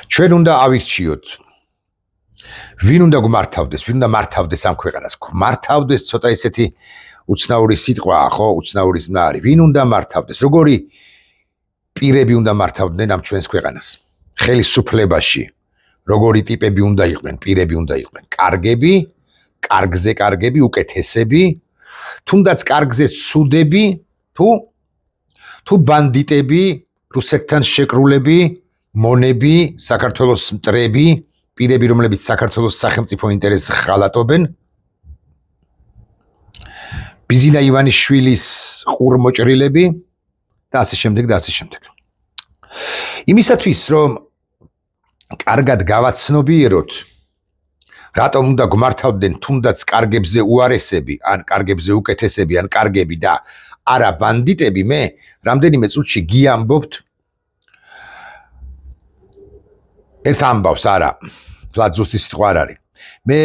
ჩვენ უნდა ავირჩიოთ ვინ უნდა გვმართავდეს, ვინ უნდა მართავდეს ამ ქვეყანას. მართავდეს ცოტა ესეთი უცნაური სიტყვაა, ხო, უცნაური ზნა არის. ვინ უნდა მართავდეს? როგორი პირები უნდა მართავდნენ ამ ჩვენს ქვეყანას? ხელისუფლებაში როგორი ტიპები უნდა იყვნენ, პირები უნდა იყვნენ? კარგები, კარგზე კარგები, უკეთესები, თუნდაც კარგზე ცუდები, თუ ბანდიტები, რუსეთთან შეკრულები, მონები, საქართველოს მტრები, პირები, რომლებიც საქართველოს სახელმწიფო ინტერესს ღალატობენ. ბიზინა ივანიშვილის ყურმოჭრილები და ასე შემდეგ და ასე შემდეგ. იმისათვის, რომ კარგად გავაცნობიეროთ, რატომ უნდა გვმართავდნენ თუნდაც კარგებზე უარესები, ან კარგებზე უკეთესები, ან კარგები და არა ბანდიტები, მე რამდენიმე წუთში გიამბობთ ერთ ამბავს, არა, თლად ზუსტი სიტყვა არ არის. მე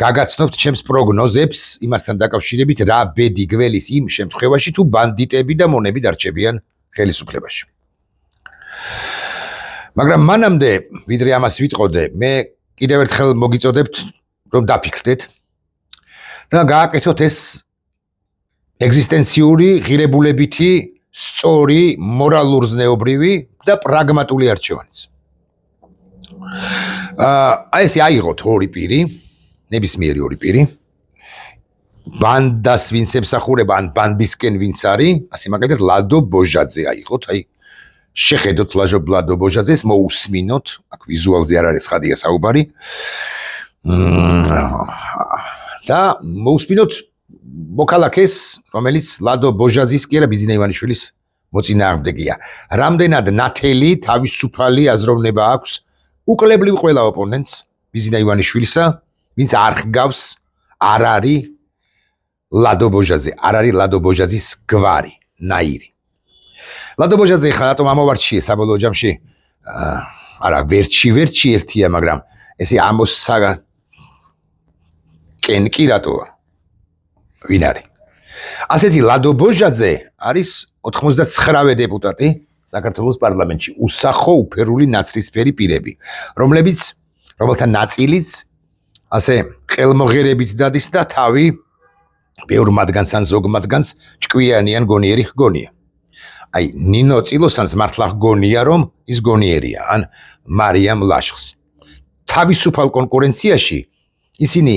გაგაცნობთ ჩემს პროგნოზებს იმასთან დაკავშირებით, რა ბედი გველის იმ შემთხვევაში, თუ ბანდიტები და მონები დარჩებიან ხელისუფლებაში. მაგრამ მანამდე, ვიდრე ამას ვიტყოდე, მე კიდევ ერთხელ მოგიწოდებთ, რომ დაფიქრდეთ და გააკეთოთ ეს ეგზისტენციური, ღირებულებითი, სწორი, მორალურ-ზნეობრივი და პრაგმატული არჩევანიც. ესე აიღოთ ორი პირი, ნებისმიერი ორი პირი, ბანდას ვინც ემსახურება, ან ბანდისკენ ვინც არის, ასე მაგალითად ლადო ბოჟაძე აიღოთ, შეხედოთ ლადო ბოჟაძეს, მოусმინოთ, აქ ვიზუალზე არ არის ხადია საუბარი. და მოусმინოთ მოქალაქეს, რომელიც ლადო ბოჟაძის კი არა ბიზინა ივანიშვილის მოწინააღმდეგეა. რამდენად ნათელი, თავისუფალი აზროვნება აქვს უკლებლივ ყველა ოპონენტს ბიზინა ივანიშვილისა, ვინც არ ხგავს, არ არის ლადო ბოჟაძე, არ არის ლადო ბოჟაძის გვარი, ნაირი. ლადო ბოჟაძე ხა რატომ ამოვარჩიე საბოლოო ჯამში? არა, ვერჩი ერთია, მაგრამ ესე ამოსაგა კენ კი რატოა? ვინ არის? ასეთი ლადო ბოჟაძე არის 99-ვე დეპუტატი საქართველოს პარლამენტში, უსახო უფერული ნაცრისფერი პირები, რომელთა ნაწილიც ასე ყელმოღერებით დადის და თავი ბევრ მათგანს ან ზოგ მათგანს ჭკვიანი ან გონიერი ჰგონია. აი, ნინო წილოსანს მართლა ჰგონია, რომ ის გონიერია, ან მარიამ ლაშხს. თავისუფალ კონკურენციაში ისინი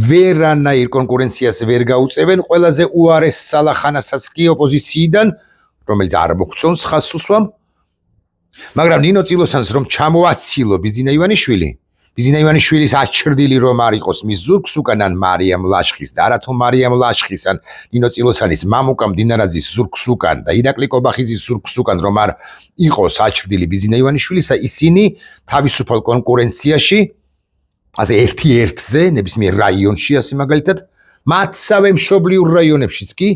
ვერანაირ კონკურენციას ვერ გაუწევენ, ყველაზე უარეს სალახანასაც კი ოპოზიციიდან, რომელიც არ მოგწონს ხაზს უსვამ, მაგრამ ნინო წილოსანს რომ ჩამოაცილო ბიზინა ივანიშვილის აჩრდილი რომ არ იყოს მის ზურგს უკან ან მარიამ ლაშხის და არათუ მარიამ ლაშხის ან ნინო წილოსანის მამუკა მდინარაძის ზურგს უკან და ირაკლი კობახიძის ზურგს უკან რომ არ იყოს აჩრდილი ბიზინა ივანიშვილისა, ისინი თავისუფალ კონკურენციაში ასე ერთ-ერთზე ნებისმიერ რაიონში ასე მაგალითად მათსავე მშობლიურ რაიონებშიც კი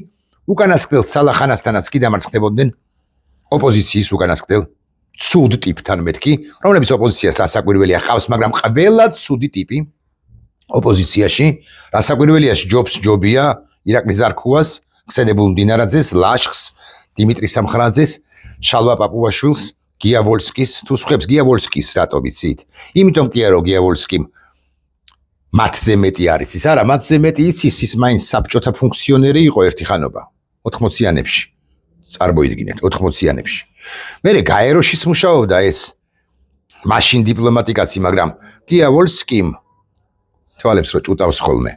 უკანასკნელ სალახანასთანაც კი დამარცხდებოდნენ ოპოზიციის უკანასკნელ ცუდ ტიპთან მეთქი, რომლებიც ოპოზიციას რასაკვირველია ხავს, მაგრამ ყველა ცუდი ტიპი ოპოზიციაში რასაკვირველია ჯობია ირაკლი ზარქუას, ქსენებულ მდინარაძეს, ლაშხს, დიმიტრი სამხრაძეს, შალვა პაპუაშვილს, გია ვოლსკის, თუ სხვებს გია ვოლსკის რატო ვიცით? იმიტომ კი არა გია ვოლსკიმ მათზე მეტი არის ის, არა, მათზე მეტი იცის, ის მაინც საბჭოთა ფუნქციონერი იყო ერთი ხანობა 80-იანებში. წარმოიდგინეთ 80-იანებში. მერე გაეროშიც მუშაობდა ეს მაშინ დიპლომატიკაცი, მაგრამ გია ვოლსკიმ თვალებს რო ჭუტავს ხოლმე.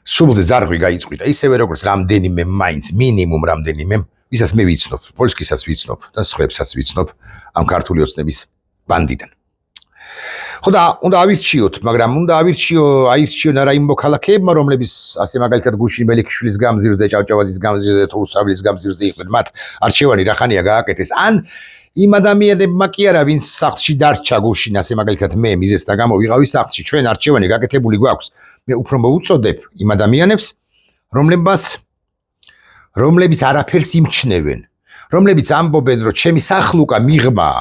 სულზე ზარღვი გაიწყვიტა, ისევე როგორც რამდენიმე მაინც მინიმუმ რამდენიმე, ვისაც მე ვიცნობ, პოლსკისაც ვიცნობ და სხვებსაც ვიცნობ ამ ქართული ოცნების ბანდიდან. ხო და უნდა ავირჩიოთ, მაგრამ უნდა აირჩიონ არა იმ მოქალაქეებმა, რომლებიც ასე მაგალითად გუშინ მელიქიშვილის გამზირზე, ჭავჭავაძის გამზირზე, თუ რუსთაველის გამზირზე იყვნენ, მათ არჩევანი რახანია გააკეთეს, ან იმ ადამიანებმა კი არა, ვინც სახლში დარჩა გუშინ, ასე მაგალითად მე მიზესთა გამო ვიყავი სახლში, ჩვენ არჩევანი გაკეთებული გვაქვს. მე უფრო მოუწოდებ იმ ადამიანებს, რომლებიც არაფერს იმჩნევენ, რომლებიც ამბობენ, რომ ჩემი სახლუკა მიღმაა.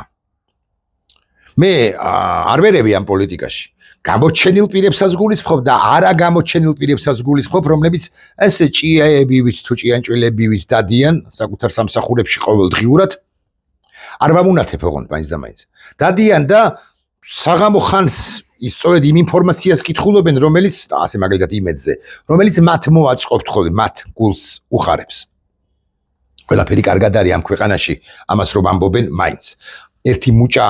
მე არ ვერევი ამ პოლიტიკაში. გამოჩენილ პირებსაც გულისხმობ და არა გამოჩენილ პირებსაც გულისხმობ, რომლებიც ესე ჭიაებივით თუ ჭიანჭველებივით დადიან საკუთარ სამსახურებში ყოველდღიურად. არ ვამუნათებ ოღონდ მაინც და მაინც. დადიან და საღამო ხანს სწორედ იმ ინფორმაციას კითხულობენ, რომელიც ასე მაგალითად იმედზე, რომელიც მათ მოაწყობთ ხოლმე, მათ გულს უხარებს. ყველაფერი კარგად არის ამ ქვეყანაში, ამას რომ ამბობენ მაინც. ერთი მუჭა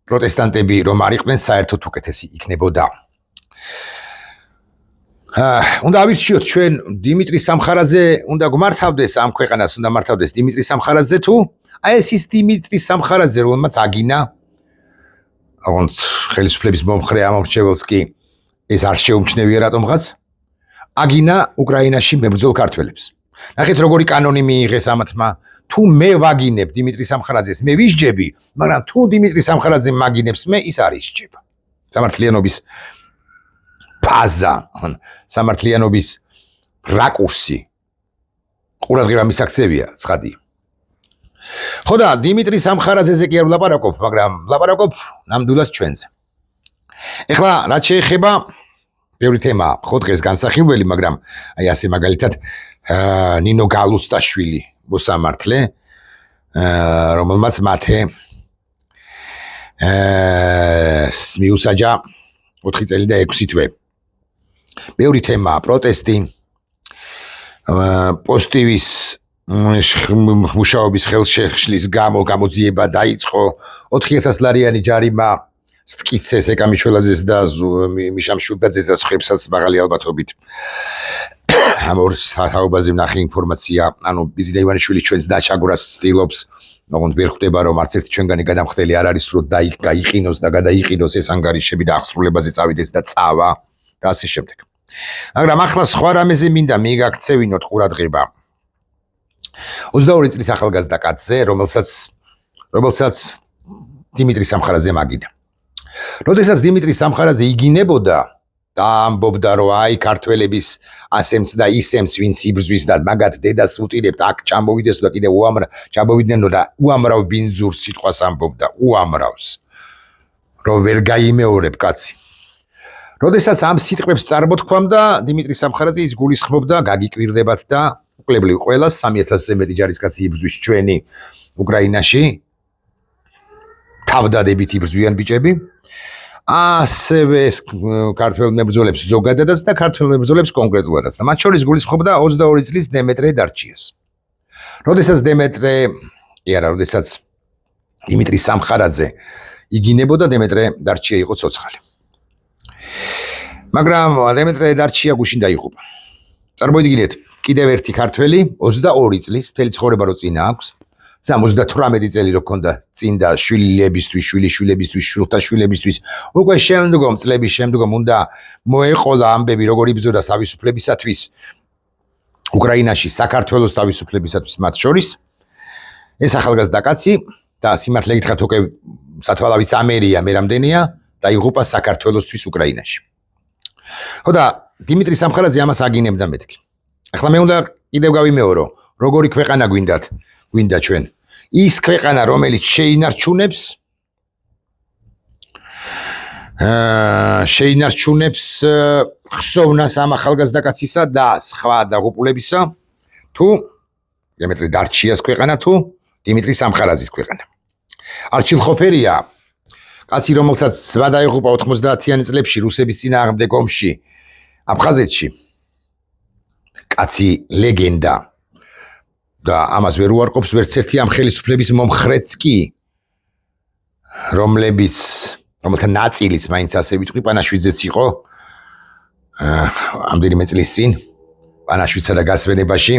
პროტესტანტები რომ არ იყვნენ, საერთოდ უკეთესი იქნებოდა. უნდა ავირჩიოთ ჩვენ დიმიტრი სამხარაძე უნდა გმართავდეს ამ ქვეყანას, უნდა მართავდეს დიმიტრი სამხარაძე თუ აი ეს ის დიმიტრი სამხარაძე რომელმაც აგინა აღონდ ხელისუფლების მომხრე ამორჩეველს კი ეს არ შეუმჩნევია რატომღაც აგინა უკრაინაში მებრძოლ ქართველებს. ნახეთ როგორი კანონი მიიღეს ამათმა თუ მე ვაგინებ დიმიტრი სამხარაძეს მე ვისჯები, მაგრამ თუ დიმიტრი სამხარაძე მაგინებს მე ის არ ისჯება. სამართლიანობის ფაზა, სამართლიანობის რაკურსი ყურადღება მისაქცევია, ცხადია. ხო და დიმიტრი სამხარაძეზე კი არ ვლაპარაკობ, მაგრამ ვლაპარაკობ ნამდვილად ჩვენზე. ეხლა რაც შეეხება ბევრი თემაა, ხო დღეს განსახილველი, მაგრამ აი ასე მაგალითად ნინო გალუსტაშვილი მოსამართლე, რომელმაც მათე მიუსაჯა 4 წელი და 6 თვე. ბევრი თემაა, პროტესტი, პოსტივის მუშაობის ხელშეშლის გამოძიება დაიწყო, 4000 ლარიანი ჯარიმა სტკიცეს ეკამიჩველაძეს და მიშამ შულდაძეს და სხვებსაც მაღალი ალბათობით. ამ ორ საუბაზე ვნახე ინფორმაცია, ანუ ბიზნე ივანიშვილი ჩვენს დაჩაგვრას ცდილობს, მაგრამ ვერ ხვდება რომ არც ერთი ჩვენგანი გადამხდელი არ არის რომ გაიყინოს და გადაიყინოს ეს ანგარიშები და აღსრულებაზე წავიდეს და წავა და ასე შემდეგ. მაგრამ ახლა სხვა რამეზე მინდა მიგაქცევინოთ ყურადღება. 22 წლის ახალგაზრდა კაცზე, რომელსაც დიმიტრი სამხარაძე მაგინა. როდესაც დიმიტრი სამხარაძე იგინებოდა და ამბობდა რომ აი ქართველების ასემც და ისემც ვინც იბრძვის და მაგათ დედას უტირებთ აქ ჩამოვიდეს და კიდე ჩამოვიდნენო და უამრავ ბინძურს სიტყვას ამბობდა უამრავს რომ ვერ გაიმეორებ კაცი. როდესაც ამ სიტყვებს წარმოთქვამდა დიმიტრი სამხარაძე ის გულისხმობდა გაგიკვირდებათ და უკლებრივ ყველას 3000-ზე მეტი ჯარისკაცი იბრძვის ჩვენი უკრაინაში თავდადებით იბრძვიან ბიჭები. ასევე ქართველ მებრძოლებს ზოგადადაც და ქართველ მებრძოლებს კონკრეტულადაც. და მათ შორის გულისხმობდა 22 წლის დემეტრე დარჩიას. როდესაც დიმიტრი სამხარაძე იგინებოდა, დემეტრე დარჩია იყო ცოცხალი. მაგრამ დემეტრე დარჩია გუშინ დაიღუპა. წარმოიდგინეთ, კიდევ ერთი ქართველი 22 წლის მთელი ცხოვრება რო წინა აქვს. 78 წელი რო ქონდა წინდა შვილებისთვის, შვილთა შვილებისთვის, უკვე შემდგომ წლების შემდგომ უნდა მოეყოლა ამბები როგორი ბრძოდა თავისუფლებისათვის უკრაინაში, საქართველოს თავისუფლებისათვის მათ შორის. ეს ახალგაზრდა კაცი და სიმართლე გითხრათ უკვე სათვალავიც ამერია, მე რამდენია დაიღუპა საქართველოსთვის უკრაინაში. ხო და დიმიტრი სამხარაძე ამას აგინებდა მეთქი. ახლა მე უნდა კიდევ გავიმეორო, როგორი ქვეყანა გვინდა ჩვენ. ის ქვეყანა, რომელიც შეინარჩუნებს ხსოვნას ამ ახალგაზრდა კაცისა და სხვა დაღუპულებისა, თუ დიმიტრი დარჩიას ქვეყანა, თუ დიმიტრი სამხარაძის ქვეყანა. არჩილ ხოფერია, კაცი, რომელსაც დაიღუპა 90-იანი წლებში რუსების წინააღმდეგ ომში აფხაზეთში. კაცი ლეგენდა. და ამას ვერ უარყოფს ვერც ერთი ამ ხელისუფლების მომხრეც კი, რომელთა ნაწილიც მაინც ასე ვიტყვი, პანაშვიძეც იყო ამდენიმე წლის წინ პანაშვიდსა და გასვენებაში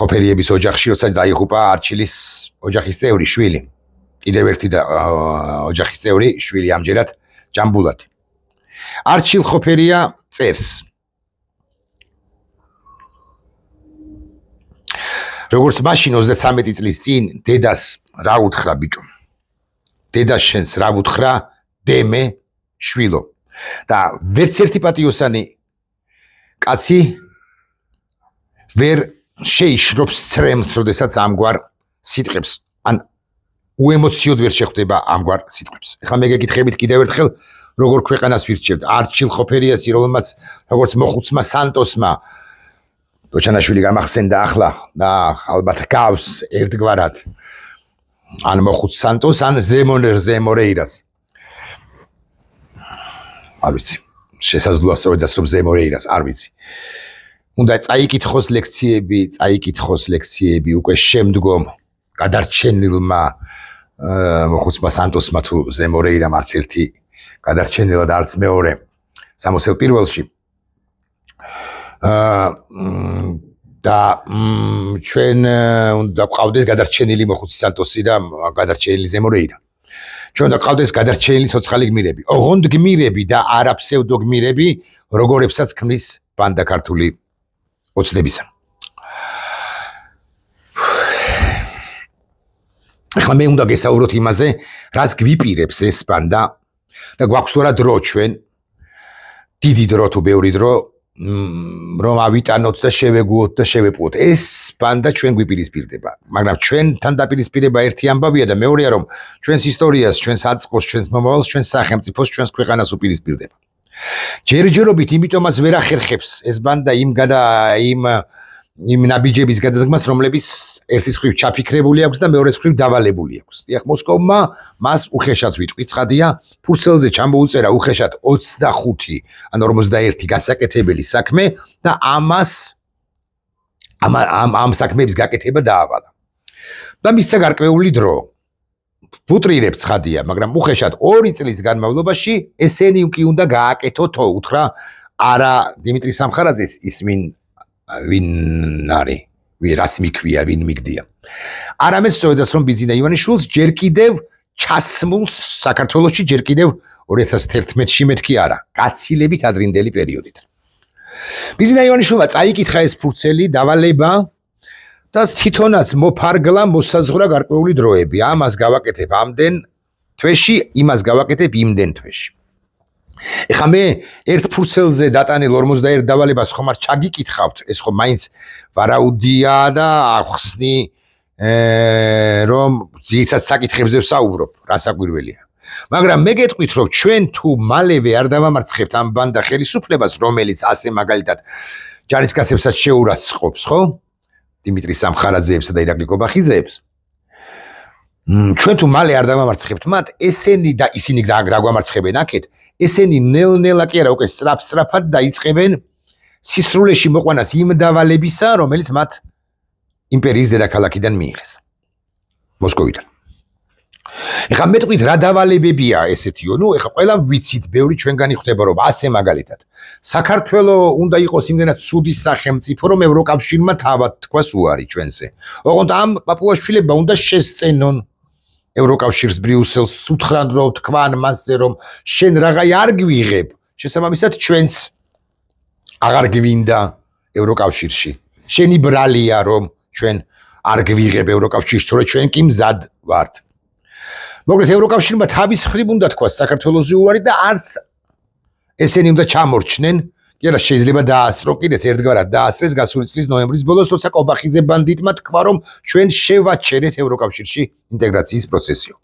ხოფერიების ოჯახში, როცა დაიღუპა არჩილის ოჯახის წევრი შვილი. კიდევ ერთი ოჯახის წევრი შვილი ამჯერად ჯამბულად. არჩილ ხოფერია წერს. როგორც მაშინ 33 წლის წინ დედას რა უთხრა ბიჭო. დედას შენს რა უთხრა დემე შვილო. და ვერც ერთი პატიოსანი კაცი ვერ შეიშრობს ცრემლს, როდესაც ამგვარ სიტყვებს ან უემოციოდ ვერ შეხვდება ამგვარ სიტყვებს. ეხლა მე გეკითხებით კიდევ ერთხელ როგორ ქვეყანას ვირჩევთ. არჩილ ხოფერიასი, რომელმაც როგორც მოხუცმა სანტოსმა დოჩანაშვილი გამახსენდა ახლა და ალბათ გავს ერთგვარად ან მოხუც სანტოს, ან ზემორეირას. არ ვიცი. შესაძლოა სწორედ რომ ზემორეირას, არ ვიცი. უნდა წაიკითხოს ლექციები უკვე შემდგომ გადარჩენილმა მოხუცმა სანტოსმა თუ ზემორეირამ არც ერთი გადარჩენილად არც მეორე 61-ში. და ჩვენ უნდა ყავდეს გადარჩენილი მოხუცი სანტოსი და გადარჩენილი ზემორეირა. ჩვენ უნდა ყავდეს გადარჩენილი ცოცხალი გმირები. ოღონდ გმირები და არა ფსევდო გმირები, როგორებსაც ქმნის ბანდა ქართული ოცნებისა. ახლა მე უნდა გესაუბროთ იმაზე, რას გვიპირებს ეს ბანდა და გვაქვს თუ რა დრო ჩვენ, დიდი დრო თუ ბევრი დრო, რომ ავიტანოთ და შევეგუოთ და შევეპყუოთ. ეს ბანდა ჩვენ გვიპირისპირდება, მაგრამ ჩვენთან დაპირისპირება ერთი ამბავია და მეორეა, რომ ჩვენს ისტორიას, ჩვენს აწყოს, ჩვენს მომავალს, ჩვენს სახელმწიფოს, ჩვენს ქვეყანას უპირისპირდება. ჯერჯერობით იმიტომაც ვერ ახერხებს ეს ბანდა იმ ნაბიჯების გადადგმას, რომლებიც ერთის მხრივ ჩაფიქრებული აქვს და მეორეს მხრივ დავალებული აქვს. დიახ, მოსკოვმა მას უხეშად ვიტყვი, ცხადია, ფურცელზე ჩამოუწერა უხეშად 25 ან 41 გასაკეთებელი საქმე და ამ საქმეების გაკეთება დაავალა. და მისცა გარკვეული დრო. ვუტრირებ ცხადია, მაგრამ უხეშად 2 წლის განმავლობაში ესენი კი უნდა გააკეთოთო, უთხრა არა დიმიტრი სამხარაძეს ის ვინ არის, რას მიქვია, ვინ მიგდია. არამედ სწორედაც რომ ბიზინა ივანიშვილს ჯერ კიდევ ჩასმულს საქართველოში ჯერ კიდევ 2011-ში მეთქი არა, გაცილებით ადრინდელი პერიოდით. ბიზინა ივანიშვილმა წაიკითხა ეს ფურცელი დავალება და თვითონაც მოფარგლა მოსაზღვრა გარკვეული დროები. ამას გავაკეთებ ამდენ თვეში, იმას გავაკეთებ იმდენ თვეში. ეხლა მე ერთ ფურცელზე დატანილ 41 დავალებას ხომ არ ჩაგიკითხავთ, ეს ხო მაინც ვარაუდია და ახსნი რომ ძირითად საკითხებზე ვსაუბრობ, რა საკვირველია. მაგრამ მე გეტყვით, რომ ჩვენ თუ მალევე არ დავამარცხებთ ამ ბანდა ხელისუფლებას, რომელიც ასე მაგალითად ჯარისკაცებსაც შეურაცხყოფს, ხო? დიმიტრი სამხარაძეებსა და ირაკლი კობახიძეებს. ჩვენ თუ მალე არ დავამარცხებთ მათ, ესენი და ისინი დაგვამარცხებენ აქეთ, ესენი ნელ-ნელა კი არა, უკვე სწრაფად დაიწყებენ სისრულეში მოყვანას იმ დავალებისა, რომელიც მათ იმპერიის დედაქალაქიდან მიიღეს. მოსკოვიდან. ეხლა მეტყვით რა დავალებებია ესეთიო, ეხლა ყველა ვიცით, ბევრი ჩვენგანი ხვდება, რომ ასე მაგალითად. საქართველოს უნდა იყოს იმდენად ცუდი სახელმწიფო, რომ ევროკავშირმა თავად თქვას უარი ჩვენზე. ოღონდ ამ პაპუაშვილებმა უნდა შესტენონ ევროკავშირს ბრიუსელს უთხრან რომ თქვან მასზე რომ შენ რაღაცა არ გვიღებ, შესაბამისად ჩვენც აღარ გვინდა ევროკავშირში. შენი ბრალია რომ ჩვენ არ გვიღებ ევროკავშირში, თორე ჩვენ კი მზად ვართ. მოკლედ ევროკავშირმა თავის მხრივ უნდა თქვას საქართველოზე უარი და არც ესენი უნდა ჩამორჩნენ. კი არა, შეიძლება დაასწრო, კიდეც ერთგვარად დაასწრეს გასული წლის ნოემბრის ბოლოს, როცა კობახიძე ბანდიტმა თქვა, რომ ჩვენ შევაჩერეთ ევროკავშირში ინტეგრაციის პროცესიო.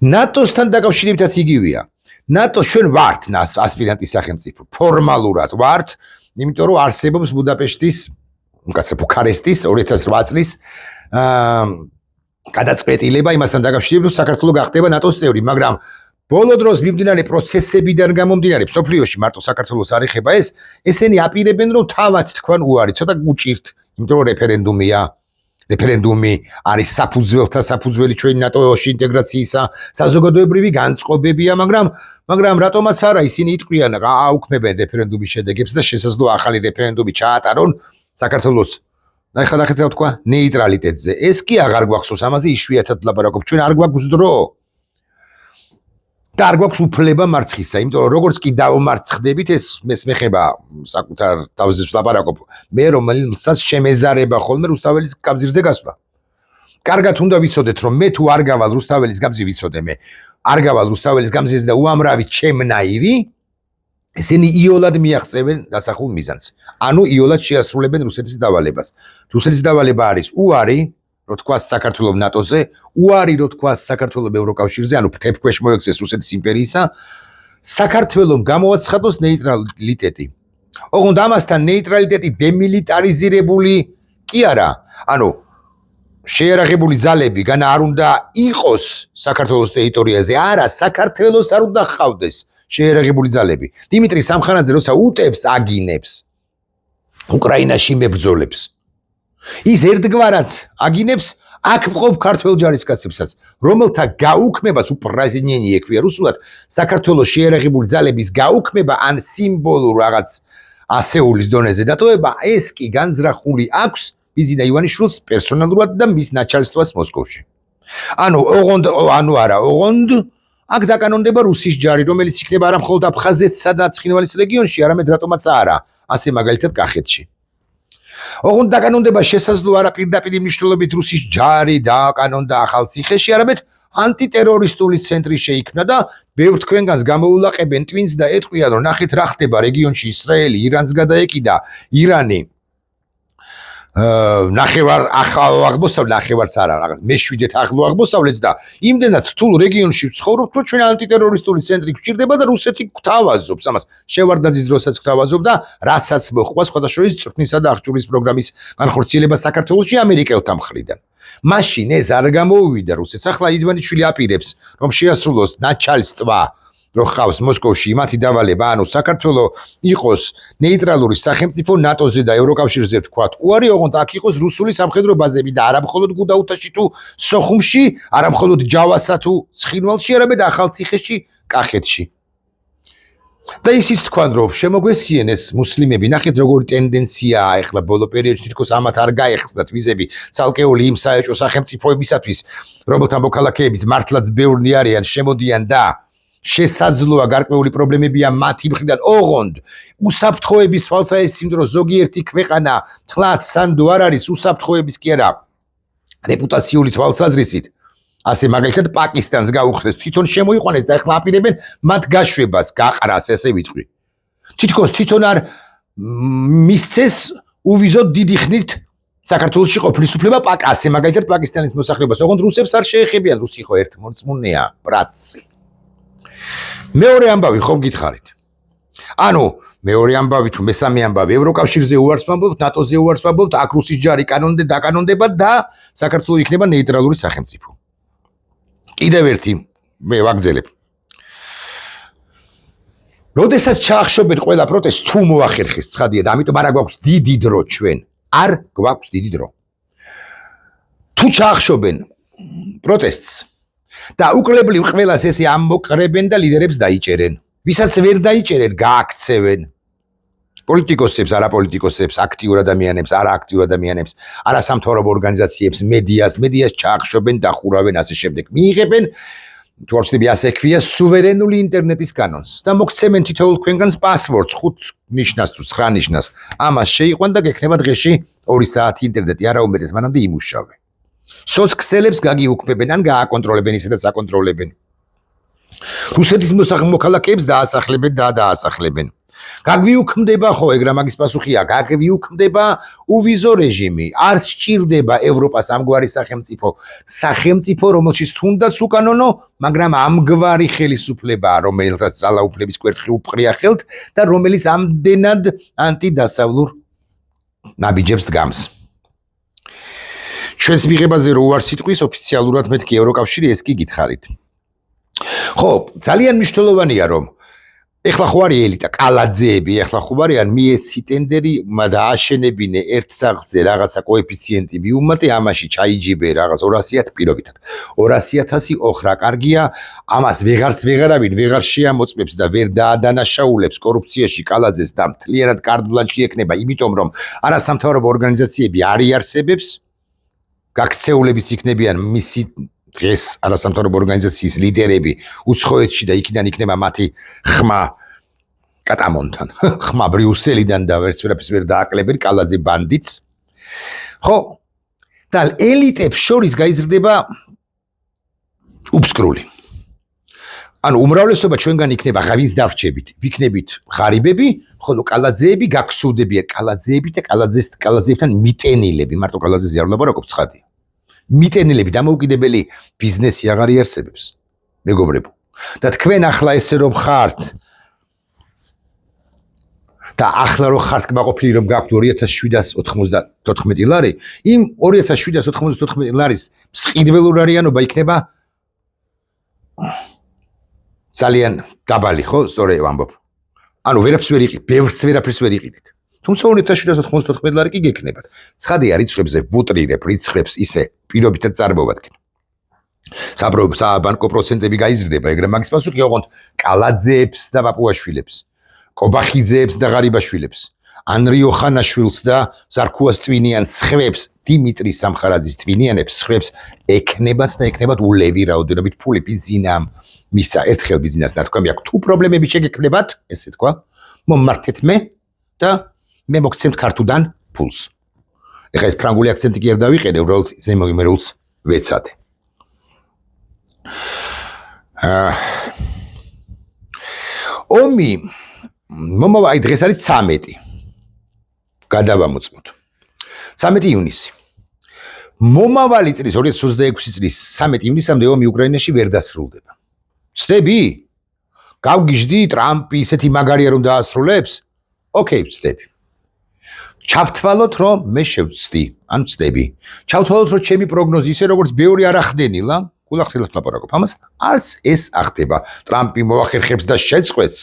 ნატოსთან დაკავშირებითაც იგივეა. ნატო ჩვენ ვართ ასპირანტი სახელმწიფო, ფორმალურად ვართ, იმიტომ რომ არსებობს ბუდაპეშტის, უკაცრად ბუქარესტის 2008 წლის გადაწყვეტილება იმასთან დაკავშირებით, რომ საქართველო გახდება ნატოს წევრი, მაგრამ ბოლო დროს მიმდინარე პროცესებიდან გამომდინარე, მსოფლიოში მარტო საქართველოს არ ეხება ეს, ესენი აპირებენ რომ თავად თქვან უარი, ცოტა უჭირთ, იმიტომ რომ რეფერენდუმი არის საფუძველი ჩვენი ნატოში ინტეგრაციისა, საზოგადოებრივი განწყობებია, მაგრამ რატომაც არა ისინი იტყვიან, აუქმებენ რეფერენდუმის შედეგებს და შესაძლოა ახალი რეფერენდუმი ჩაატარონ საქართველოს ეხლა თქვა ნეიტრალიტეტზე. ეს კი აღარ გვახსოვს, ამაზე იშვიათად ლაპარაკობ, ჩვენ არ გვაქვს დრო. და არ გვაქვს უფლება მარცხისა, იმიტომ რომ როგორც კი დავმარცხდებით, ეს მეხება საკუთარ თავზე ვლაპარაკობ, მე რომელსაც შემეზარება ხოლმე რუსთაველის გამზირზე გასვლა. კარგად უნდა ვიცოდეთ, რომ მე თუ არ გავალ რუსთაველის გამზი ვიცოდე მე, არ გავალ რუსთაველის გამზირზე და უამრავი ჩემნაირი, ესენი იოლად მიაღწევენ დასახულ მიზანს. ანუ იოლად შეასრულებენ რუსეთის დავალებას. რუსეთის დავალება არის უარი რო თქვას საქართველოს ნატოზე, უარი რო თქვას საქართველოს ევროკავშირზე, ანუ ფთებქვეშ მოექცეს რუსეთის იმპერიისა, საქართველოს გამოაცხადოს ნეიტრალიტეტი. ოღონდ ამასთან ნეიტრალიტეტი დემილიტარიზირებული კი არა, ანუ შეიარაღებული ძალები განა არ უნდა იყოს საქართველოს ტერიტორიაზე, არა, საქართველოს არ უნდა ხავდეს შეიარაღებული ძალები. დიმიტრი სამხარაძე როცა უტევს აგინებს უკრაინაში მებრძოლებს. ის ერთგვარად აგინებს აქ მყოფ ქართველ ჯარისკაცებსაც, რომელთა გაუქმებას უპრაზნიენი ექვია რუსულად, საქართველოს შეიარაღებული ძალების გაუქმება ან სიმბოლურ რაღაც ასეულის დონეზე დატოვება, ეს კი განზრახული აქვს ბიზინა ივანიშვილს პერსონალურად და მის ნაჩალствоას მოსკოვში. ოღონდ აქ დაკანონდება რუსის ჯარი, რომელიც იქნება არა მხოლოდ აფხაზეთსა და ცხინვალის რეგიონში, არამედ რატომაც არა, ასე მაგალითად კახეთში. ოღონდ დაკანონდება შესაძლო არა პირდაპირ მნიშვნელობით რუსის ჯარი დააკანონდა ახალციხეში, არამედ ანტიტერორისტული ცენტრი შეიქმნა და ბევრ თქვენგანს გამოულაყებენ ტვინს და ეტყვიან, რომ ნახეთ რა ხდება რეგიონში ისრაელი ირანს გადაეკიდა, ირანი ნახევარ აღმოსავლეთს არა რაღაც მეშვიდეთ ახლო აღმოსავლეთს და იმდენად რთულ რეგიონში ვცხოვრობთ, რომ ჩვენ ანტიტერორისტული ცენტრი გვჭირდება და რუსეთი გვთავაზობს ამას. შევარდნაძის დროსაც გვთავაზობდა, რასაც მოხდა სხვადასხვა წვრთნისა და აღჭურვის პროგრამის განხორციელება საქართველოში ამერიკელთა მხრიდან. მაშინ ეს არ გამოუვიდა რუსეთს. ახლა იზვანიშვილი აპირებს, რომ შეასრულოს ნაჩალსტვა რო ხავს მოსკოვში იმათი დავალება, ანუ საქართველო იყოს ნეიტრალური სახელმწიფო ნატოზე და ევროკავშირზე ვთქვათ, უარი, ოღონდ აქ იყოს რუსული სამხედრო ბაზები და არა მხოლოდ გუდაუთაში თუ სოხუმში, არა მხოლოდ ჯავასა თუ ცხინვალში, არამედ ახალციხეში, კახეთში. და ისიც თქვან, რომ შემოგვესიენ ეს მუსლიმები, ნახეთ როგორი ტენდენციაა ახლა ბოლო პერიოდში თითქოს ამათ არ გაეხსნათ ვიზები ცალკეული იმ საეჭვო სახელმწიფოებისათვის, რომელთა მოქალაქეებიც მართლაც ბევრნი არიან, შემოდიან და შესაძლოა გარკვეული პრობლემებია მათი მხრიდან, ოღონდ უსაფრთხოების თვალსაჩინო დრო ზოგიერთი ქვეყანა თლაც სანდო არ არის უსაფრთხოების კი არა რეპუტაციული თვალსაზრისით. ასე მაგალითად პაკისტანს გაუხდეს თვითონ შემოიყვანეს და ახლა აპირებენ მათ გაშვებას, გაყრას, ესე ვიტყვი. თვითონ არ მისცეს უვიზოთ დიდი ხნით საქართველოში ყოფნის უფლება ასე მაგალითად პაკისტანის მოსახლეობას, ოღონდ რუსებს არ შეეხებიან, რუსი ხო ერთმორწმუნეა, პრაცი. მეორე ამბავი ხომ გითხარით? ანუ მეორე ამბავი თუ მესამე ამბავი ევროკავშირზე უარს ვამბობთ, ნატოზე უარს ვამბობთ, აქ რუსის ჯარი დაკანონდება და საქართველო იქნება ნეიტრალური სახელმწიფო. კიდევ ერთი მე ვაგზელებ. როდესაც ჩაახშობენ ყველა პროტესტს თუ მოახერხეს ცხადია და ამიტომ არა გვაქვს დიდი დრო ჩვენ. არ გვაქვს დიდი დრო. თუ ჩაახშობენ პროტესტს და უკლებლივ ყველას ესე ამოყრებენ და ლიდერებს დაიჭერენ. ვისაც ვერ დაიჭერენ, გააქცევენ. პოლიტიკოსებს, არაპოლიტიკოსებს, აქტიურ ადამიანებს, არააქტიურ ადამიანებს, არასამთავრობო ორგანიზაციებს, მედიას ჩაახშობენ, დახურავენ, ასე შემდეგ. მიიღებენ, თუ არ ვცდები, ასე ქვია, სუვერენული ინტერნეტის კანონს და მოგცემენ თითოეულ თქვენგანს პასვორდს 5 ნიშნას თუ 9 ნიშნას. ამას შეიყვან და გექნება დღეში 2 საათი ინტერნეტი, არა უმეტეს, მანამდე იმუშავე. სოციქსელებს გაგიუქმებენ ან გააკონტროლებენ ისედაც აკონტროლებენ. რუსეთის მოქალაქეებს დაასახლებენ. გაგვიუქმდება ხო, ეგ რა მაგის პასუხია, გაგვიუქმდება უვიზო რეჟიმი. არ სჭირდება ევროპას ამგვარი სახელმწიფო, რომელშიც თუნდაც უკანონო, მაგრამ ამგვარი ხელისუფლებაა, რომელსაც ძალაუფლების კვერთხი უფყრია ხელთ და რომელიც ამდენად ანტიდასავლურ ნაბიჯებს დგამს. ჩვენს მიღებაზე რო უარ სიტყვის ოფიციალურად მეთქი ევროკავშირი ეს კი გითხარით. ხო, ძალიან მნიშვნელოვანია რომ ეხლა ხო არის ელიტა, კალაძეები, ეხლა ხო არიან მიეცი ტენდერი და აშენებინე ერთ სახლზე რაღაცა კოეფიციენტი მიუმატე, ამაში ჩაიჯიბე რაღაც 200.000 პირობითად. 200.000 ოხრა კარგია, ამას ვეღარავინ ვეღარ შეამოწმებს და ვერ დაადანაშაულებს კორუფციაში კალაძეს და მთლიანად კარდ ბლანში ექნება, იმიტომ რომ არასამთავრობო ორგანიზაციები არ იარსებებს, გაქცეულებიც იქნებიან მისი დღეს არასამთავრობო ორგანიზაციის ლიდერები უცხოეთში და იქიდან იქნება მათი ხმა კატამონთან, ხმა ბრიუსელიდან და ვერც ვერაფერს ვერ დააკლებენ კალაძე ბანდიტს. ხო, და ელიტებს შორის გაიზრდება უფსკრული. ანუ უმრავლესობა ჩვენგან იქნება ღავინს დავრჩებით, ვიქნებით ღარიბები, ხოლო კალაძეები გაგსოვდებიან კალაძეები და კალაძეებთან მიტენილები, მარტო კალაძეზე არ ვლაპარაკობ, ცხადია. მიტენილები დამოუკიდებელი ბიზნესი აღარ იარსებებს, მეგობრებო. და თქვენ ახლა ესე რომ ხართ და ახლა რო ხართ კმაყოფილი რომ გაქვთ 2794 ლარი, იმ 2794 ლარის მსყიდველურიანობა იქნება ძალიან დაბალი, ხო, სწორედ ვამბობ. ანუ ვერაფერს ვერ იყიდით, ბევრს ვერაფერს ვერ იყიდით. თუმცა 2794 ლარი კი გექნებათ. ცხადია, რიცხვებზე ვუტრირებ, რიცხვებს ისე პირობითად წარმოვადგენ. საბანკო პროცენტები გაიზრდება, ეგრე მაგის პასუხი ოღონდ კალაძეებს და პაპუაშვილებს, კობახიძეებს და ღარიბაშვილებს, ანრიო ხანაშვილს და ზარქუას ტვინიან სხვებს, დიმიტრი სამხარაძის ტვინიანებს სხვებს ეკნებათ და ეკნებათ ულევი რაოდენობით ფული ბიზნამ მისცა ერთხელ ბიზნეს ნათქვა აქვს თუ პრობლემები შეგექმნებათ, ესე თქვა, მომმართეთ მე და მე მოგცემთ ქართუდან ფულს. ეხლა ეს ფრანგული აქცენტი კი არ დავიყენე, უბრალოდ ზემოიმერულს ვეცადე. ომი აი დღეს არის 13. გადავამოწმოთ. 13 ივნისი. მომავალი წლის 2026 წლის 13 ივნისამდე ომი უკრაინაში ვერ დასრულდება. ვწდები? გავგიჟდი ტრამპი ისეთი მაგარია რომ დაასრულებს? ოკეი, ვწდები. ჩავთვალოთ რომ მე შევწდი, ან ვწდები. ჩავთვალოთ რომ ჩემი პროგნოზი ისე როგორც ბევრი არ ახდენილა, გულახდილად ლაპარაკობ. ამას არც ეს ახდება. ტრამპი მოახერხებს და შეწყვეტს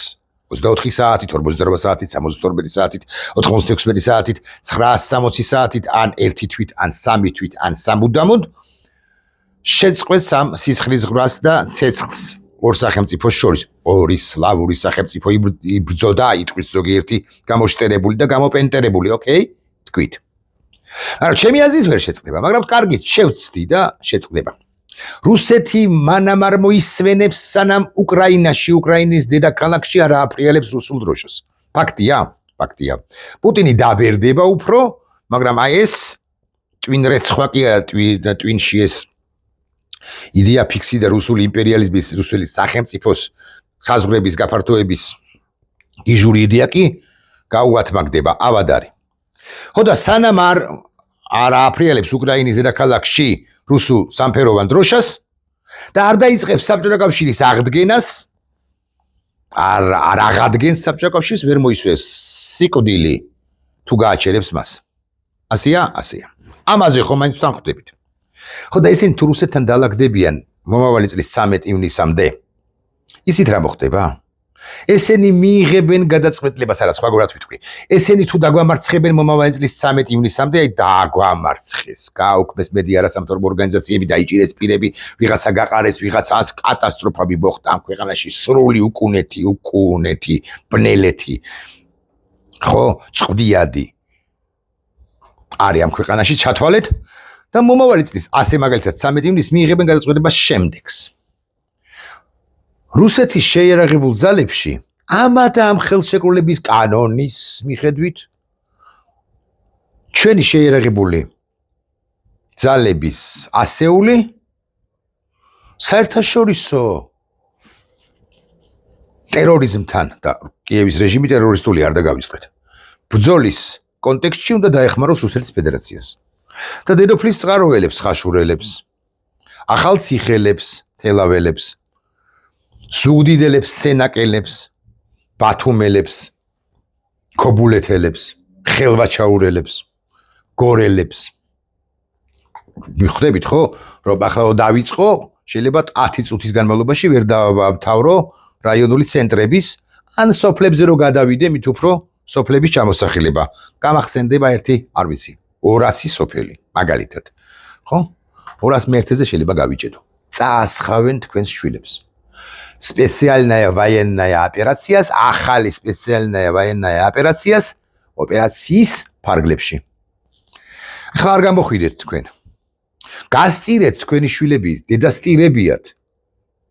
24 საათით, 48 საათით, 72 საათით, 86 საათით, 960 საათით, ან 1 თვით, ან 3 თვით, ან სამუდამოდ შეწყვეტს ამ სისხლის ღრას და ცეცხლს ორ სახელმწიფოს შორის. ორი სლავური სახელმწიფო იბრძოდა, იტყვის ზოგიერთი გამოშტერებული და გამოპენტერებული, ოკეი? თქვით. ანუ ჩემი აზრით ვერ შეწყდება, მაგრამ კარგით, შევწდი და შეწყდება. რუსეთი მანამ არ მოისვენებს სანამ უკრაინაში, უკრაინის დედაქალაქში არ ააფრიალებს რუსულ დროშას. ფაქტია, ფაქტია. პუტინი დაბერდება უფრო, მაგრამ აი ეს ტვინრეცხვა კი არა, ტვინში ეს იდეა ფიქსი და რუსული იმპერიალიზმის, რუსული სახელმწიფოს საზღვრების გაფართოების ижური იდეა კი გაუათმაგდება, ავადარი. ხო და სანამ არ ააფრიალებს უკრაინის დედაქალაქში რუსულ სამფეროვან დროშას და არ დაიწყებს საბჭოთა კავშირის აღდგენას, არ აღადგენს საბჭოთა კავშირს, ვერ მოისვეს სიკვდილი თუ გააჩერებს მას. ასეა, ასეა. ამაზე ხომ მაინც ვთანხმდებით. ხო და ესენი თუ რუსეთთან დაალაგდებიან მომავალი წლის 13 ივნისამდე, ისიც რა მოხდება? ესენი მიიღებენ გადაწყვეტილებას, არა სხვაგორად ვიტყვი. ესენი თუ დაგვამარცხებენ მომავალი წლის 13 ივნისამდე, აი დაგვამარცხეს. გააუქმეს მედია არასამთავრობო ორგანიზაციები, დაიჭირეს პირები, ვიღაცა გაყარეს, ვიღაცას კატასტროფა მიბოხდა ამ ქვეყანაში, სრული უკუნეთი, ბნელეთი. ხო, წვდიადი. არის ამ ქვეყანაში ჩათვალეთ და მომავალი წლის ასე მაგალითად 13 ივნისს მიიღებენ გადაწყვეტილებას შემდეგს. რუსეთის შეიარაღებულ ძალებში ამა და ამ ხელშეკრულების კანონის მიხედვით ჩვენი შეიარაღებული ძალების ასეული საერთაშორისო ტერორიზმთან და კიევის რეჟიმი ტერორისტული არ დაგავიწყეთ. ბრძოლის კონტექსტში უნდა დაეხმაროს რუსეთის ფედერაციას და დედოფლის წყაროელებს, ხაშურელებს, ახალციხელებს, თელაველებს, ზუგდიდელებს, სენაკელებს, ბათუმელებს, ქობულეთელებს, ხელვაჩაურელებს, გორელებს. მიხვდებით ხო, რომ ახლა დავიწყო, შეიძლება 10 წუთის განმავლობაში ვერ დავთავრო რაიონული ცენტრების, ან სოფლებზე რო გადავიდე, მით უფრო სოფლების ჩამოსახილება. გამახსენდება ერთი, არ ვიცი, 200 სოფელი, მაგალითად. ხო? 200 მეერთეზე შეიძლება გავიჭედო. წაასხავენ თქვენს შვილებს. Специальная военная операция, ახალი специальная военная операция, ოპერაციის ფარგლებში. ახლა არ გამოხვიდეთ თქვენ. გასწირეთ თქვენი შვილები, დედასტირებიათ.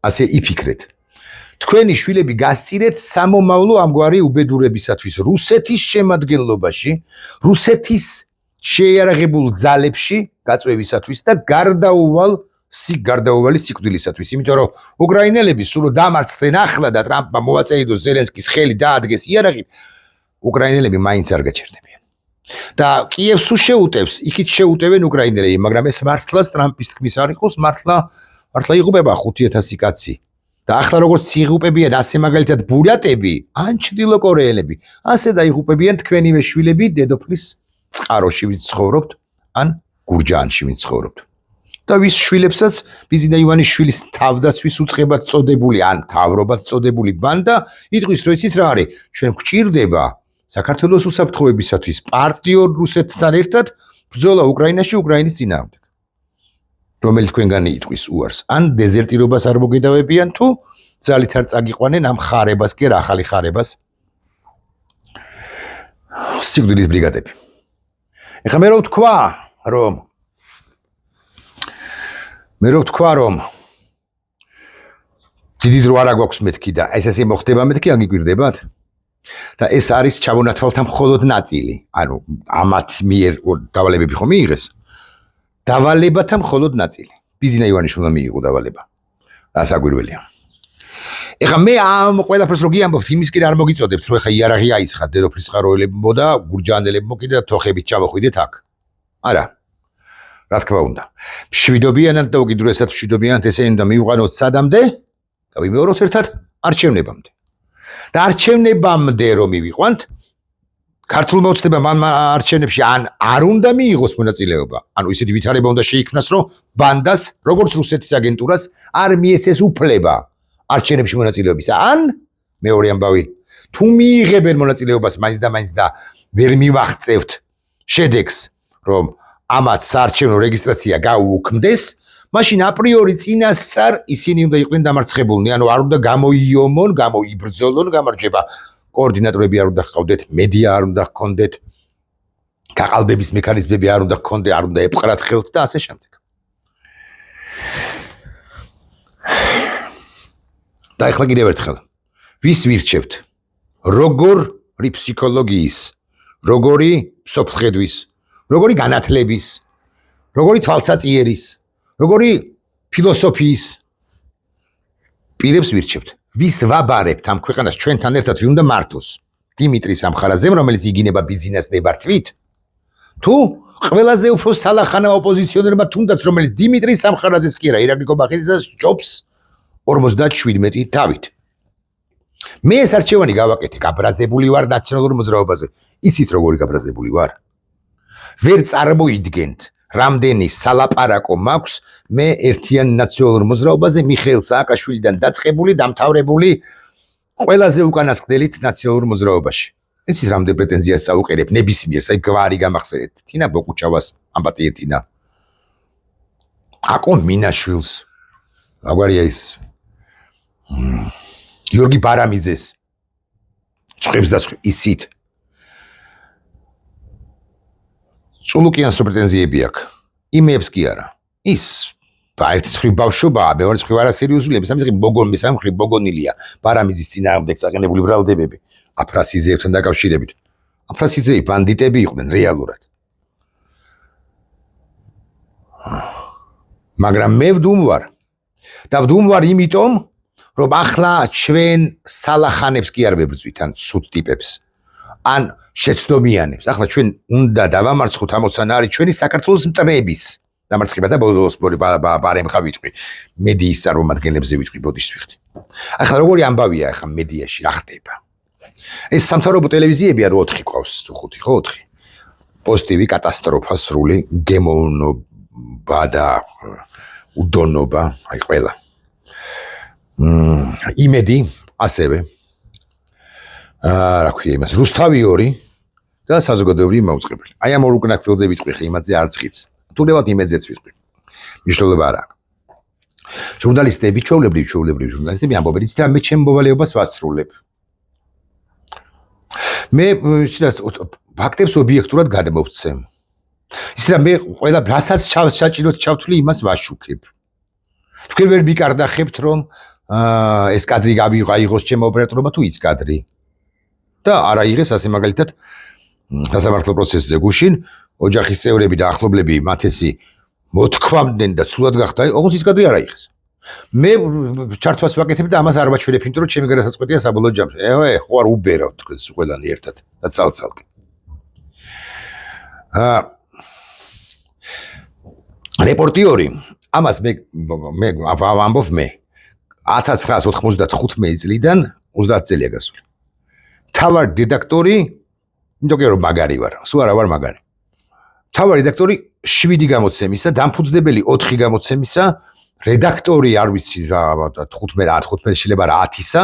ასე იფიქრეთ. თქვენი შვილები გასწირეთ სამომავლო ამგვარი უბედურებისათვის რუსეთის შემადგენლობაში, რუსეთის შეიარაღებულ ძალებში გაწვევისათვის და გარდაუვალი სიკვდილისათვის. იმიტომ რომ უკრაინელები სულ დამარცხდნენ ახლა და ტრამპმა მოვაწეიდოს ზელენსკის ხელი დაადგეს იარაღით, უკრაინელები მაინც არ გაჩერდებიან. და კიევს თუ შეუტევს, იქით შეუტევენ უკრაინელები, მაგრამ ეს მართლაც ტრამპის თქმის არ იყოს, მართლა იღუპება 5000 კაცი და ახლა როგორც იღუპებიან ასე მაგალითად ბურატები ან ჩრდილოკორეელები, ასე დაიღუპებიან თქვენივე შვილები დედოფლის წყაროში ვინც ცხოვრობთ, ან გურჯაანში ვინც ცხოვრობთ. და ვის შვილებსაც ბიზინა ივანიშვილის თავდაცვის უწყებად წოდებული ან თავრობად წოდებული ბანდა იტყვის, რომ იცით რა არის, ჩვენ გვჭირდება საქართველოს უსაფრთხოებისათვის პარტიორ რუსეთთან ერთად ბრძოლა უკრაინაში უკრაინის წინააღმდეგ. რომელიც თქვენგანი იტყვის უარს, ან დეზერტირობას არ მოგედავებიან თუ ძალით არ წაგიყვანენ ამ ხარებას კი რა ახალი ხარებას სიკვდილის ბრიგადები. ეხლა მე რო ვთქვა რომ დიდი დრო არა გვაქვს მეთქი და ეს ესე მოხდება მეთქი აგიკვირდებათ და ეს არის ჩამონათვალთა მხოლოდ ნაწილი, ანუ ამათ მიერ დავალებები ხომ მიიღეს დავალებათა მხოლოდ ნაწილი. ბიზინა ივანიშვილმა მიიღო დავალება. ასაგვირველია. ეხლა მე ამ ყველაფერს რო გიამბობთ, იმის კი არ მოგიწოდებთ, რომ ეხლა იარაღი აისხათ დედოფლის წყაროელებო და გურჯაანელებო კიდე თოხებით ჩამოხვიდეთ აქ. არა. რა თქმა უნდა. მშვიდობიანად და უკიდურესად მშვიდობიანად ესენი უნდა მივყვანოთ სადამდე და ვიმეოროთ ერთად არჩევნებამდე. და არჩევნებამდე რომ მივიყვანთ, ქართულმა ოცნებამ ამ არჩევნებში ან არ უნდა მიიღოს მონაწილეობა, ანუ ისეთი ვითარება უნდა შეიქმნას, რომ ბანდას, როგორც რუსეთის აგენტურას, არ მიეცეს უფლება არჩევნებში მონაწილეობის. ან მეორე ამბავი, თუ მიიღებენ მონაწილეობას მაინც და ვერ მივაღწევთ შედეგს, რომ ამათ საარჩევნო რეგისტრაცია გაუუქმდეს, მაშინ აპრიორი წინასწარ ისინი უნდა იყვნენ დამარცხებულნი, ანუ არ უნდა გამოიომონ, გამოიბრძოლონ გამარჯვება. კოორდინატორები არ უნდა ჰყავდეთ, მედია არ უნდა ჰქონდეთ, გაყალბების მექანიზმები არ უნდა ჰქონდეთ, არ უნდა ეპყრათ ხელთ და ასე შემდეგ. და ეხლა კიდევ ერთხელ, ვის ვირჩევთ? როგორი ფსიქოლოგიის, როგორი სოფლხედვის, როგორი განათლების, როგორი თვალსაწიერის, როგორი ფილოსოფიის პირებს ვირჩევთ? ვის ვაბარებთ ამ ქვეყანას ჩვენთან ერთად ვინ უნდა მართოს? დიმიტრი სამხარაძემ, რომელიც იგინება ბიზნეს ნებართვით? თუ ყველაზე უფრო სალახანა ოპოზიციონერმა თუნდაც რომელიც დიმიტრი სამხარაძეს კი არა, ირაკლი კობახიძეს ჯობს 57 თავით. მე ეს არჩევანი გავაკეთე, გაბრაზებული ვარ ნაციონალურ მოძრაობაზე. იცით როგორი გაბრაზებული ვარ? ვერ წარმოიდგენთ რამდენი სალაპარაკო მაქვს მე ერთიან ნაციონალურ მოძრაობაზე მიხეილ სააკაშვილიდან დაწყებული, დამთავრებული ყველაზე უკანასკნელით ნაციონალურ მოძრაობაში. იცით რამდენ პრეტენზიას წაუყენებ ნებისმიერს, აი გვარი გამახსენეთ. თინა ბოკუჩავას ამბატიეთინა. აკონ მინაშვილს. აგვარია ის. გიორგი ბარამიძეს. ჭყებს და იცით. წულუკიანს რო პრეტენზიები აქვს. იმეებს კი არა. ის ერთის მხრივ ბავშვობაა, მეორეს მხრივ არასერიოზულია, მესამე მხრივ ბოგონილია. ბარამიძის წინააღმდეგ წაყენებული ბრალდებები. აფრასიძეებთან დაკავშირებით. აფრასიძეები ბანდიტები იყვნენ რეალურად. მაგრამ მე ვდუმვარ. და ვდუმვარ იმიტომ, რომ ახლა ჩვენ სალახანებს კი არ ვებრძვით ან ცუდ ტიპებს. ან შეცდომიანებს. ახლა ჩვენ უნდა დავამარცხოთ ამოცანა არის ჩვენი საქართველოს მტრების დამარცხება და ბოლოს ბარემხა ვიტყვი. მედიის წარმომადგენლებზე ვიტყვი ბოდიშს ვიხდი. ახლა როგორი ამბავია ახლა მედიაში რა ხდება? ეს სამთავრობო ტელევიზიებია რო 4 ყავს, 5 ხო 4. პოზიტივი კატასტროფა სრული გემოვნობა და უდონობა, აი ყველა. იმედი ასევე რა ქვია იმას, რუსთავი 2 და საზოგადოებრივი მაუწყებელი. აი ამ ორ უკანასკნელზე ვიტყვი ხე იმაზე არც ხიც. თუნდაც იმედზეც ვიტყვი. მნიშვნელობა არ აქვს. ჟურნალისტები, ჩვეულებრივი ჟურნალისტები ამბობენ, იცით რა, მე ჩემ მოვალეობას ვასრულებ. მე ფაქტებს ობიექტურად გადმოვცემ. იცით რა, მე ყველა რასაც საჭიროდ ჩავთვლი, იმას ვაშუქებ. თქვენ ვერ მიკარდახებთ, რომ ეს კადრი გაიღოს ჩემ ოპერატორმა თუ ის კადრი. და არ აიღეს ასე მაგალითად სასამართლო პროცესზე გუშინ ოჯახის წევრები და ახლობლები მათესი მოთქვამდნენ და ცუდად გახდა, ოღონდ ის კადრი არ აიღეს. მე ჩართვას ვაკეთებ და ამას არ ვაჩვენებ, იმიტომ რომ ჩემი გადასაწყვეტია საბოლოო ჯამში. ხო არ უბერავთ თქვენს ყველანი ერთად და ცალ-ცალკე. რეპორტიორი, ამას მე ვამბობ მე. 1995 წლიდან 30 წელია გასული. თავარ რედაქტორი, იმიტომ რომ მაგარი ვარ, სულ არა ვარ მაგარი. თავარ რედაქტორი 7 გამოცემისა, დამფუძნებელი 4 გამოცემისა, რედაქტორი არ ვიცი რა 15 შეიძლება რა 10-ისა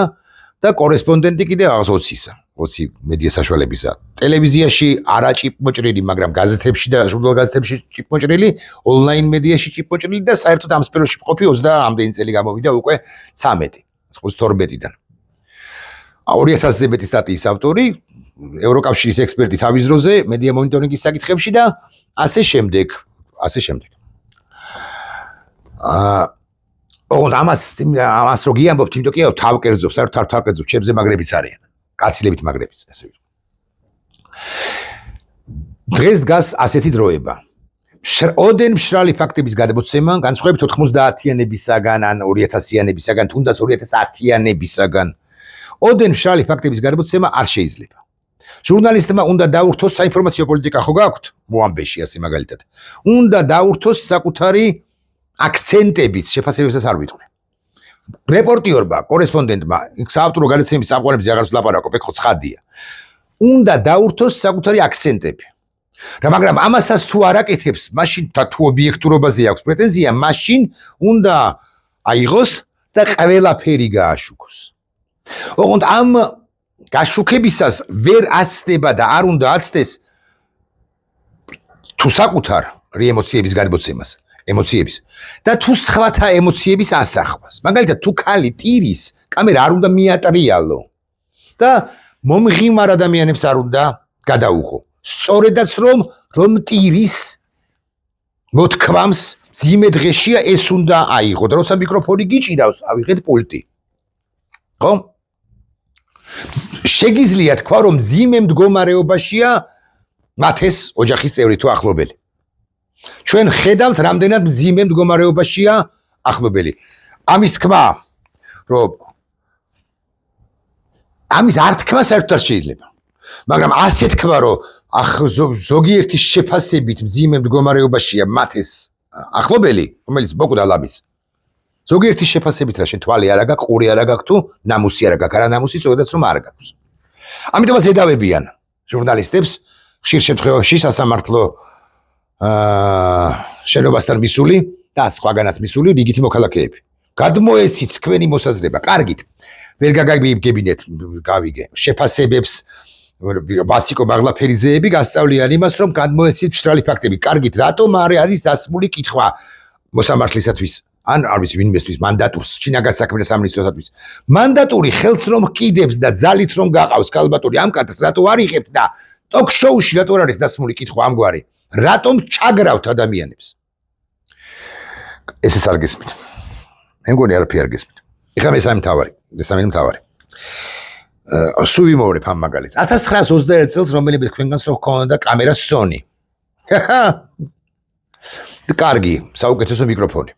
და კორესპონდენტი კიდე 20-ისა, 20 მედია საშუალებისა. ტელევიზიაში არა ჭიპმოჭრილი, მაგრამ გაზეთებში და ჟურნალ გაზეთებში ჭიპმოჭრილი, ონლაინ მედიაში ჭიპმოჭრილი და საერთოდ ამ სფეროში მყოფი 20 ამდენი წელი გამოვიდა უკვე 13, 92-დან. 200-ზე მეტი სტატიის ავტორი, ევროკავშირის ექსპერტი თავის დროზე, მედია მონიტორინგის საკითხებში და ასე შემდეგ. ოღონდ ამას რო გიამბობთ, იმიტომ კი თავკერძო, საერთოდ თავკერძო, ჩემზე მაგრებიც არიან. კაცილებით მაგრებიც, ასე ვთქვი. დღეს დგას ასეთი დროება. ოდენ მშრალი ფაქტების გადმოცემა, განსხვავებით 90-იანებისაგან ან 2000-იანებისაგან, თუნდაც 2010-იანებისაგან, ოდენ მშრალი ფაქტების გადმოცემა არ შეიძლება. ჟურნალისტმა უნდა დაურთოს საინფორმაციო პოლიტიკა ხო გაქვთ? მოამბეში ასე მაგალითად. უნდა დაურთოს საკუთარი აქცენტებით, შეფასებებსაც არ ვიტყვი. რეპორტიორმა, კორესპონდენტმა, საავტორო გადაცემის წამყვანებზე აღარ ვლაპარაკობ, ეგ ხო ცხადია. უნდა დაურთოს საკუთარი აქცენტები. მაგრამ ამასაც თუ არ აკეთებს, მაშინ თუ ობიექტურობაზე აქვს პრეტენზია, მაშინ უნდა აიღოს და ყველაფერი გააშუქოს. ოღონდ ამ გაშუქებისას ვერ აცდება და არ უნდა აცდეს თუ საკუთარ ემოციების გადმოცემას, ემოციების და თუ სხვათა ემოციების ასახვას. მაგალითად, თუ ქალი ტირის, კამერა არ უნდა მიატრიალო და მომღიმარ ადამიანებს არ უნდა გადაუღო. სწორედაც რომ ტირის მოთქვამს ძიმე დღეშია ეს უნდა აიღო და როცა მიკროფონი გიჭირავს, ავიღეთ პულტი. ხო? შეგიძლია თქვა, რომ ძიმე მდგომარეობაშია მათეს ოჯახის წევრი თუ ახლობელი. ჩვენ ხედავთ, რამდენად ძიმე მდგომარეობაშია ახლობელი. ამის თქმა, რომ ამის არ თქმა საერთოდ არ შეიძლება. მაგრამ ასე თქვა, რომ ზოგიერთი შეფასებით ძიმე მდგომარეობაშია მათეს ახლობელი, რომელიც მოკდა ლამის. ზოგიერთი შეფასებით რა შენ თვალი არა გაქვს, ყური არა გაქვს თუ ნამუსი არა გაქვს, არა ნამუსი ზოგადად რომ არ გაქვს. ამიტომაც ედავებიან ჟურნალისტებს ხშირ შემთხვევაში სასამართლო შენობასთან მისული და სხვაგანაც მისული რიგითი მოქალაქეები. გადმოეცით თქვენი მოსაზრება, კარგით. ვერ გაგიგებინეთ, გავიგე. შეფასებებს ბასიკო ბაღლაფერიძეები გასწავლიან იმას, რომ გადმოეცით მშრალი ფაქტები. კარგით, რატომ არის დასმული კითხვა მოსამართლისათვის? ან არ ვიცი ვინმესთვის მანდატურს, შინაგან საქმეთა სამინისტროსათვის. მანდატური ხელს რომ ჰკიდებს და ძალით რომ გაყავს კალბატური ამ კაცს, რატო არ იღებთ და ტოკ-შოუში რატო არ არის დასმული კითხვა ამგვარი? რატომ ჩაგრავთ ადამიანებს? ეს არ გესმით. მე მგონი არაფერი არ გესმით. ეხლა მესამე მთავარი. სულ ვიმეორებ ამ მაგალითს. 1921 წელს რომელიმე თქვენგანს რო ჰქონდა კამერა Sony. კარგი, საუკეთესო მიკროფონი.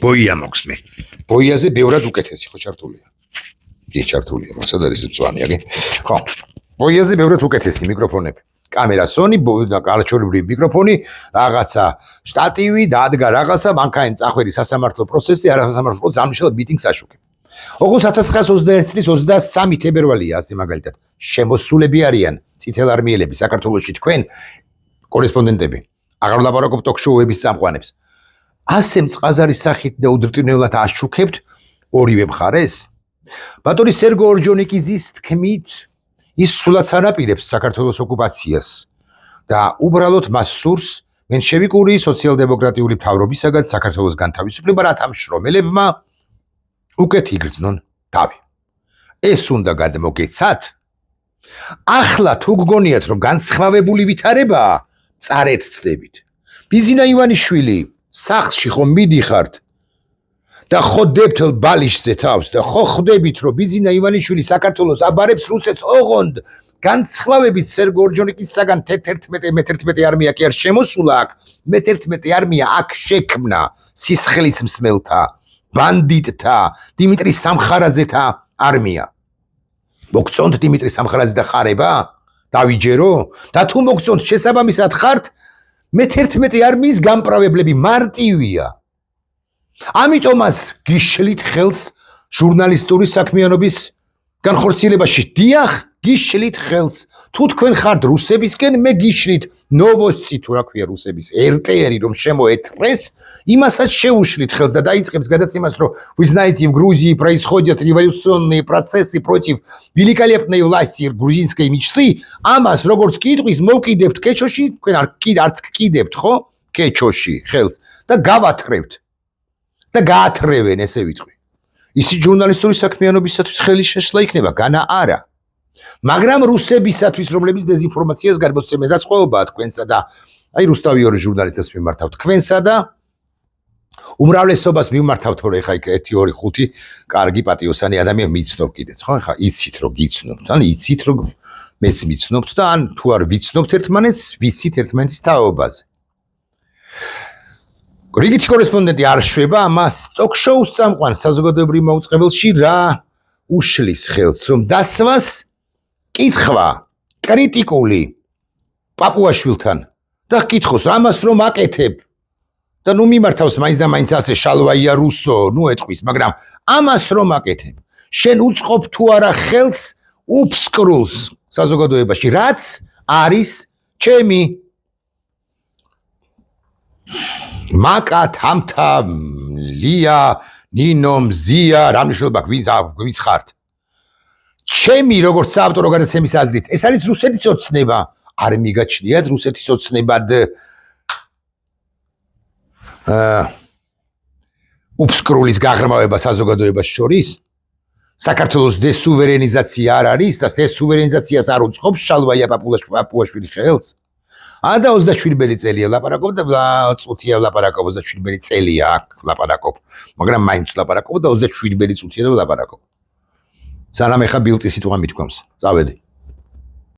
ბოია მაქვს მე. ბოიაზე ბევრად უკეთესი ხო ჩართულია. დი ჩართულია, მასად არის მწვანე, აგე. ხო. ბოიაზე ბევრად უკეთესი მიკროფონები. კამერა Sony, გარჩეულებრივი მიკროფონი, რაღაცა შტატივი, დადგა რაღაცა, მანქანის წახვედი სასამართლო პროცესი, არა სასამართლო პროცესი, ამიშალად მიტინგს აშუქებ. ოღონდ 1921 წლის 23 თებერვალია ასე მაგალითად. შემოსულები არიან წითელ არმიელები საქართველოში თქვენ კორესპონდენტები. აღარ ვლაპარაკობ ტოქ-შოუების წამყვანებს. ასე მწყაზარი სახით და უდრტინველად აშუქებთ ორივე მხარეს. ბატონი სერგო ორჯონიკიძის თქმით, ის სულაც არ აპირებს საქართველოს ოკუპაციას და უბრალოდ მას სურს მენშევიკური სოციალ-დემოკრატიული მთავრობისაგან საქართველოს განთავისუფლება, რათა მშრომელებმა უკეთ იგრძნონ თავი. ეს უნდა გადმოგეცათ. ახლა თუ გგონიათ, რომ განსხვავებული ვითარებაა, წარეთ ცდებით. ბიზინა ივანიშვილი სახლში ხომ მიდიხართ და ხოდებთ ბალიშზე თავს და ხო ხვდებით, რომ ბიზინა ივანიშვილი საქართველოს აბარებს რუსეთს, ოღონდ განსხვავებით სერგო ორჯონიკისაგან 11 არმია კი არ შემოსულა აქ, 11 არმია აქ შექმნა სისხლის მსმელთა, ბანდიტთა, დიმიტრი სამხარაძეთა არმია. მოგწონთ დიმიტრი სამხარაძე და ხარება? დავიჯერო? და თუ მოგწონთ შესაბამისად ხართ, 11 არმიის გამправებლები მარტივია. ამიტომაც გიშლით ხელს ჟურნალისტური საქმიანობის განხორციელებაში. დიახ, გიშლით ხელს. თუ თქვენ ხართ რუსებისკენ, მე გიშლით ნოვოსტი თუ რა ქვია რუსების RTR რომ შემოეთრეს, იმასაც შეუშლით ხელს და დაიწყებს გადაცემას, რომ вы знаете, в Грузии происходят революционные процессы против великолепной власти грузинской мечты. ამას როგორც კითხვის მოვკიდებთ კეჩოში, თქვენ არც გკიდებთ, ხო? კეჩოში ხელს და გავათრევთ. და გაათრევენ, ესე ვიტყვი. ისი ჟურნალისტური საქმიანობისათვის ხელი შეშლა იქნება, განა არა. მაგრამ რუსებისათვის, რომლებიც დეზინფორმაციას გადმოცემენ და სხვაობაა თქვენსა და აი რუსთავიორი ჟურნალისტებს მიმართავთ თქვენსა და უმრავლესობას მიმართავთ, რომ ეხა იქ 1 2 5 კარგი პატიოსანი ადამიანი მიცნობ კიდეც, ხო? ეხა იცით რომ გიცნობთ, ან იცით რომ მეც მიცნობთ და ან თუ არ ვიცნობთ ერთმანეთს, ვიცით ერთმანეთის თაობაზე. რიგითი კორესპონდენტი არ შვება ამას ტოქ-შოუს წამყვან საზოგადოებრივ მაუწყებელში რა უშლის ხელს, რომ დასვას კითხვა კრიტიკული პაპუაშვილთან და კითხოს ამას რომ აკეთებ და ნუ მიმართავს მაინც და მაინც ასე შალვაია რუსო, ნუ ეთქვის, მაგრამ ამას რომ აკეთებ, შენ უწყობ თუ არა ხელს უფსკრულს საზოგადოებაში, რაც არის ჩემი მაკა თამთა ლია ნინო მზია რა მნიშვნელობა გვინც ხართ ჩემი როგორც საავტორო გადაცემის აზრით ეს არის რუსეთის ოცნება არ მიგაჩნიათ რუსეთის ოცნებად უფსკრულის გაღრმავება საზოგადოებას შორის საქართველოს დესუვერენიზაცია არ არის და დესუვერენიზაციას არ უწყობს შალვაია პაპუაშვილი ხელს და 27 წელია ლაპარაკობ და წუთია ლაპარაკობ 27 წელია აქ ლაპარაკობ მაგრამ მაინც ლაპარაკობ და 27 წუთია და ლაპარაკობ სანამ ეხა ბილწი სიტყვა მithქვამს წავედი